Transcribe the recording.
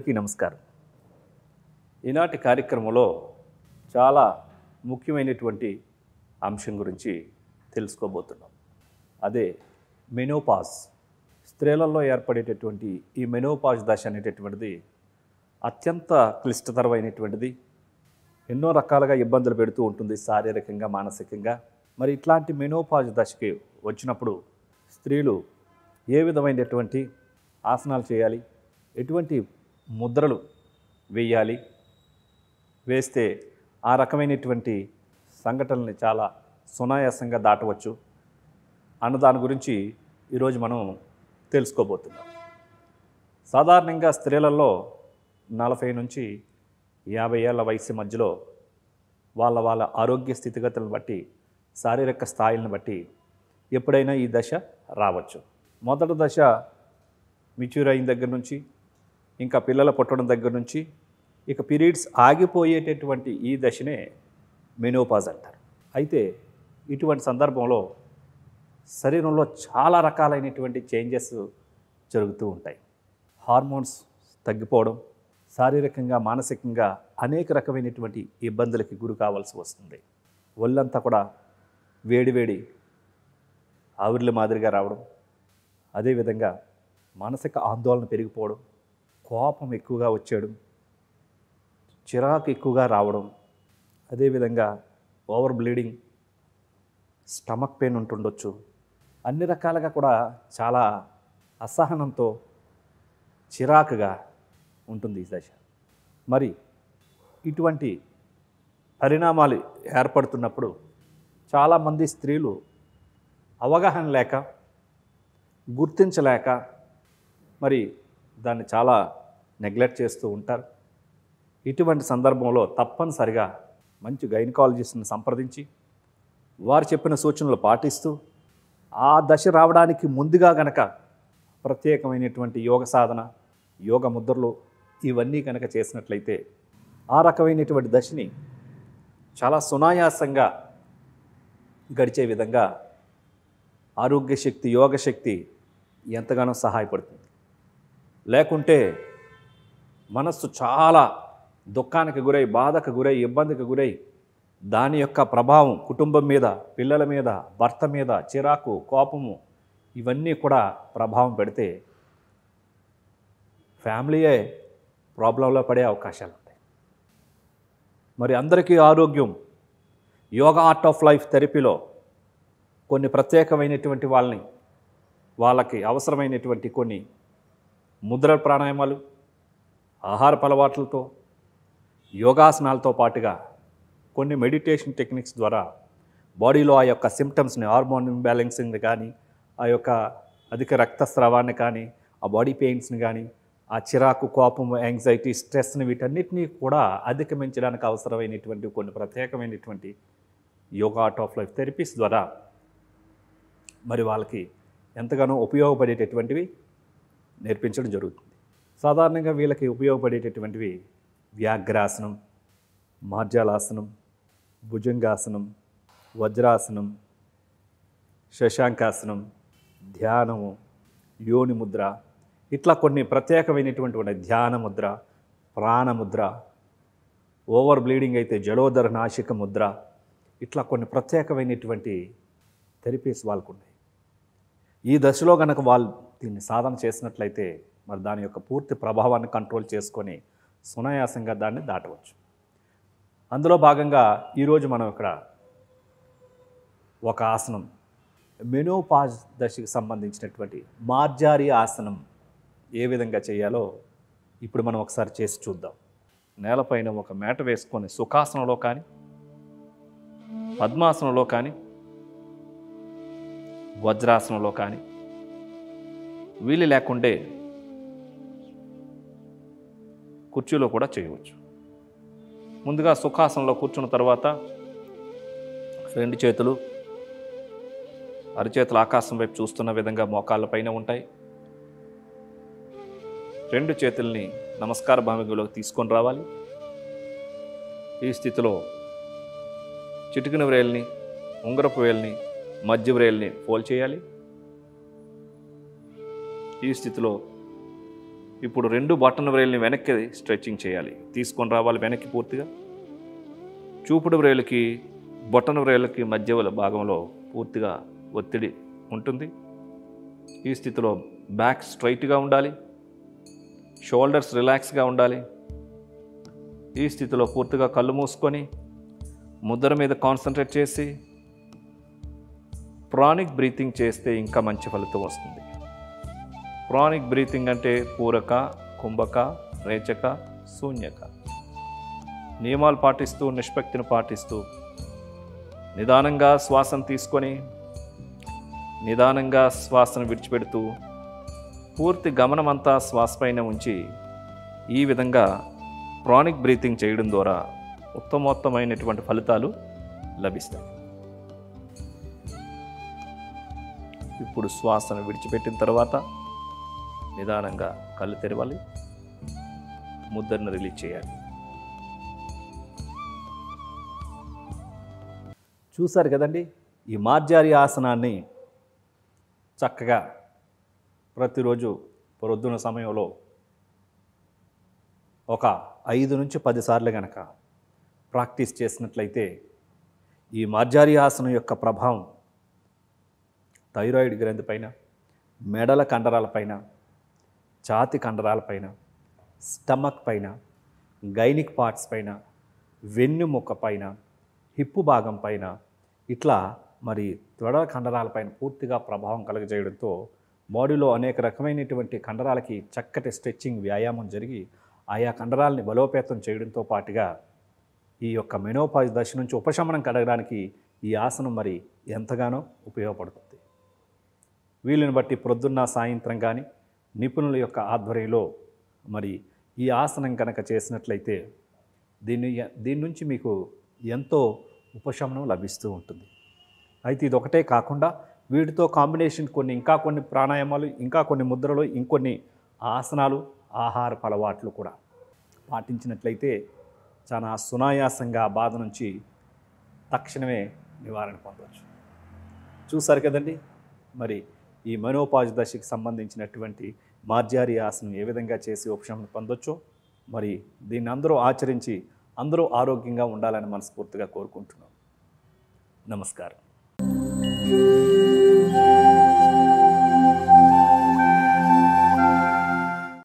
అందరికీ నమస్కారం. ఈనాటి కార్యక్రమంలో చాలా ముఖ్యమైనటువంటి అంశం గురించి తెలుసుకోబోతున్నాం. అదే మెనోపాజ్. స్త్రీలలో ఏర్పడేటటువంటి ఈ మెనోపాజ్ దశ అనేటటువంటిది అత్యంత క్లిష్టతరమైనటువంటిది. ఎన్నో రకాలుగా ఇబ్బందులు పెడుతూ ఉంటుంది, శారీరకంగా, మానసికంగా. మరి ఇట్లాంటి మెనోపాజ్ దశకి వచ్చినప్పుడు స్త్రీలు ఏ విధమైనటువంటి ఆసనాలు చేయాలి, ఎటువంటి ముద్రలు వేయాలి, వేస్తే ఆ రకమైనటువంటి సంఘటనల్ని చాలా సునాయాసంగా దాటవచ్చు అన్న దాని గురించి ఈరోజు మనం తెలుసుకోబోతున్నాం. సాధారణంగా స్త్రీలలో 40 నుంచి 50 ఏళ్ల వయసు మధ్యలో వాళ్ళ ఆరోగ్య స్థితిగతులను బట్టి, శారీరక స్థాయిలను బట్టి ఎప్పుడైనా ఈ దశ రావచ్చు. మొదటి దశ మెచ్యూర్ అయిన దగ్గర నుంచి, ఇంకా పిల్లలు పుట్టడం దగ్గర నుంచి, ఇక పీరియడ్స్ ఆగిపోయేటటువంటి ఈ దశనే మెనోపాజ్ అంటారు. అయితే ఇటువంటి సందర్భంలో శరీరంలో చాలా రకాలైనటువంటి చేంజెస్ జరుగుతూ ఉంటాయి. హార్మోన్స్ తగ్గిపోవడం, శారీరకంగా, మానసికంగా అనేక రకమైనటువంటి ఇబ్బందులకి గురి కావాల్సి వస్తుంది. ఒళ్ళంతా కూడా వేడి ఆవిర్ల మాదిరిగా రావడం, అదేవిధంగా మానసిక ఆందోళన పెరిగిపోవడం, కోపం ఎక్కువగా వచ్చేయడం, చిరాకు ఎక్కువగా రావడం, అదేవిధంగా ఓవర్ బ్లీడింగ్, స్టమక్ పెయిన్ ఉంటుండొచ్చు. అన్ని రకాలుగా కూడా చాలా అసహనంతో, చిరాకుగా ఉంటుంది ఈ దశ. మరి ఇటువంటి పరిణామాలు ఏర్పడుతున్నప్పుడు చాలామంది స్త్రీలు అవగాహన లేక, గుర్తించలేక మరి దాన్ని చాలా నెగ్లెక్ట్ చేస్తూ ఉంటారు. ఇటువంటి సందర్భంలో తప్పనిసరిగా మంచి గైనకాలజిస్ట్ని సంప్రదించి వారు చెప్పిన సూచనలు పాటిస్తూ ఆ దశ రావడానికి ముందుగా గనక ప్రత్యేకమైనటువంటి యోగ సాధన, యోగ ముద్రలు ఇవన్నీ కనుక చేసినట్లయితే ఆ రకమైనటువంటి దశని చాలా సునాయాసంగా గడిచే విధంగా ఆరోగ్య శక్తి, యోగ శక్తి ఎంతగానో సహాయపడుతుంది. లేకుంటే మనస్సు చాలా దుఃఖానికి గురై, బాధకు గురై, ఇబ్బందికి గురై దాని యొక్క ప్రభావం కుటుంబం మీద, పిల్లల మీద, భర్త మీద, చిరాకు, కోపము ఇవన్నీ కూడా ప్రభావం పెడితే ఫ్యామిలీయే ప్రాబ్లంలో పడే అవకాశాలు ఉంటాయి. మరి అందరికీ ఆరోగ్యం యోగా ఆర్ట్ ఆఫ్ లైఫ్ థెరపీలో కొన్ని ప్రత్యేకమైనటువంటి వాళ్ళకి అవసరమైనటువంటి కొన్ని ముద్ర ప్రాణాయామాలు, ఆహారపు అలవాట్లతో, యోగాసనాలతో పాటుగా కొన్ని మెడిటేషన్ టెక్నిక్స్ ద్వారా బాడీలో ఆ యొక్క సిమ్టమ్స్ని, హార్మోన్ ఇంబ్యాలెన్సింగ్ని కానీ, ఆ యొక్క అధిక రక్తస్రావాన్ని కానీ, ఆ బాడీ పెయిన్స్ని కానీ, ఆ చిరాకు, కోపము, యాంగ్జైటీ, స్ట్రెస్ని వీటన్నిటినీ కూడా అధిగమించడానికి అవసరమైనటువంటి కొన్ని ప్రత్యేకమైనటువంటి yoga art of life therapies ద్వారా మరి వాళ్ళకి ఎంతగానో ఉపయోగపడేటటువంటివి నేర్పించడం జరుగుతుంది. సాధారణంగా వీళ్ళకి ఉపయోగపడేటటువంటివి వ్యాఘ్రాసనం, మార్జాలాసనం, భుజంగాసనం, వజ్రాసనం, శశాంకాసనం, ధ్యానము, యోని ముద్ర, ఇట్లా కొన్ని ప్రత్యేకమైనటువంటి ధ్యాన ముద్ర, ప్రాణముద్ర, ఓవర్ బ్లీడింగ్ అయితే జలోదర నాశిక ముద్ర, ఇట్లా కొన్ని ప్రత్యేకమైనటువంటి థెరపీస్ వాళ్ళకు ఉన్నాయి. ఈ దశలో కనుక వాళ్ళు దీన్ని సాధన చేసినట్లయితే మరి దాని యొక్క పూర్తి ప్రభావాన్ని కంట్రోల్ చేసుకొని సునాయాసంగా దాన్ని దాటవచ్చు. అందులో భాగంగా ఈరోజు మనం ఇక్కడ ఒక ఆసనం, మెనోపాజ్ దశకి సంబంధించినటువంటి మార్జారి ఆసనం ఏ విధంగా చేయాలో ఇప్పుడు మనం ఒకసారి చేసి చూద్దాం. నేలపైన ఒక మేట వేసుకొని సుఖాసనంలో కానీ, పద్మాసనంలో కానీ, వజ్రాసనంలో కానీ, వీలు లేకుంటే కుర్చీలో కూడా చేయవచ్చు. ముందుగా సుఖాసనంలో కూర్చున్న తర్వాత 2 చేతులు అరిచేతులు ఆకాశం వైపు చూస్తున్న విధంగా మోకాళ్ళ పైన ఉంటాయి. 2 చేతుల్ని నమస్కార భంగిమలోకి తీసుకొని రావాలి. ఈ స్థితిలో చిటికిన వ్రేల్ని, ఉంగరపు వేల్ని, మధ్య వ్రేల్ని ఫోల్డ్ చేయాలి. ఈ స్థితిలో ఇప్పుడు 2 బటన్ వ్రేళ్ళని వెనక్కి స్ట్రెచ్చింగ్ చేయాలి. తీసుకొని రావాలి వెనక్కి పూర్తిగా. చూపుడు వ్రేళ్ళకి బొటన వ్రేళ్ళకి మధ్య భాగంలో పూర్తిగా ఒత్తిడి ఉంటుంది. ఈ స్థితిలో బ్యాక్ స్ట్రైట్గా ఉండాలి. షోల్డర్స్ రిలాక్స్గా ఉండాలి. ఈ స్థితిలో పూర్తిగా కళ్ళు మూసుకొని ముద్ర మీద కాన్సన్ట్రేట్ చేసి ప్రాణిక్ బ్రీతింగ్ చేస్తే ఇంకా మంచి ఫలితం వస్తుంది. ప్రాణిక్ బ్రీతింగ్ అంటే పూరక, కుంభక, రేచక, శూన్యక. నియమాలు పాటిస్తూ, నిష్పత్తిని పాటిస్తూ నిదానంగా శ్వాసను తీసుకొని నిదానంగా శ్వాసను విడిచిపెడుతూ పూర్తి గమనమంతా శ్వాస పైన ఉంచి ఈ విధంగా ప్రాణిక్ బ్రీతింగ్ చేయడం ద్వారా ఉత్తమోత్తమైనటువంటి ఫలితాలు లభిస్తాయి. ఇప్పుడు శ్వాసను విడిచిపెట్టిన తర్వాత నిదానంగా కళ్ళు తెరవాలి. ముద్రను రిలీజ్ చేయాలి. చూశారు కదండి, ఈ మార్జారి ఆసనాన్ని చక్కగా ప్రతిరోజు ప్రొద్దున సమయంలో ఒక 5 నుంచి 10 సార్లు కనుక ప్రాక్టీస్ చేసినట్లయితే ఈ మార్జారి ఆసనం యొక్క ప్రభావం థైరాయిడ్ గ్రంథి పైన, మెడల కండరాలపైన, ఛాతి కండరాలపైన, స్టమక్ పైన, గైనిక్ పార్ట్స్ పైన, వెన్నుముక్క పైన, హిప్పు భాగం పైన, ఇట్లా మరి తొడల కండరాలపైన పూర్తిగా ప్రభావం కలుగజేయడంతో బాడీలో అనేక రకమైనటువంటి కండరాలకి చక్కటి స్ట్రెచ్చింగ్ వ్యాయామం జరిగి ఆయా కండరాలని బలోపేతం చేయడంతో పాటుగా ఈ యొక్క మెనోపాజ్ దశ నుంచి ఉపశమనం కలగడానికి ఈ ఆసనం మరి ఎంతగానో ఉపయోగపడుతుంది. వీళ్ళని బట్టి ప్రొద్దున్న సాయంత్రం కానీ నిపుణుల యొక్క ఆధ్వర్యంలో మరి ఈ ఆసనం కనుక చేసినట్లయితే దీని నుంచి మీకు ఎంతో ఉపశమనం లభిస్తూ ఉంటుంది. అయితే ఇది ఒకటే కాకుండా వీటితో కాంబినేషన్ ఇంకా కొన్ని ప్రాణాయామాలు, ఇంకా కొన్ని ముద్రలు, ఇంకొన్ని ఆసనాలు, ఆహారపు అలవాట్లు కూడా పాటించినట్లయితే చాలా సునాయాసంగా ఆ బాధ నుంచి తక్షణమే నివారణ పొందవచ్చు. చూసారు కదండి, మరి ఈ మెనోపాజ్ దశకి సంబంధించినటువంటి మార్జారి ఆసనం ఏ విధంగా చేసి ఉపశమనం పొందొచ్చో, మరి దీన్ని అందరూ ఆచరించి అందరూ ఆరోగ్యంగా ఉండాలని మనస్ఫూర్తిగా కోరుకుంటున్నాం. నమస్కారం.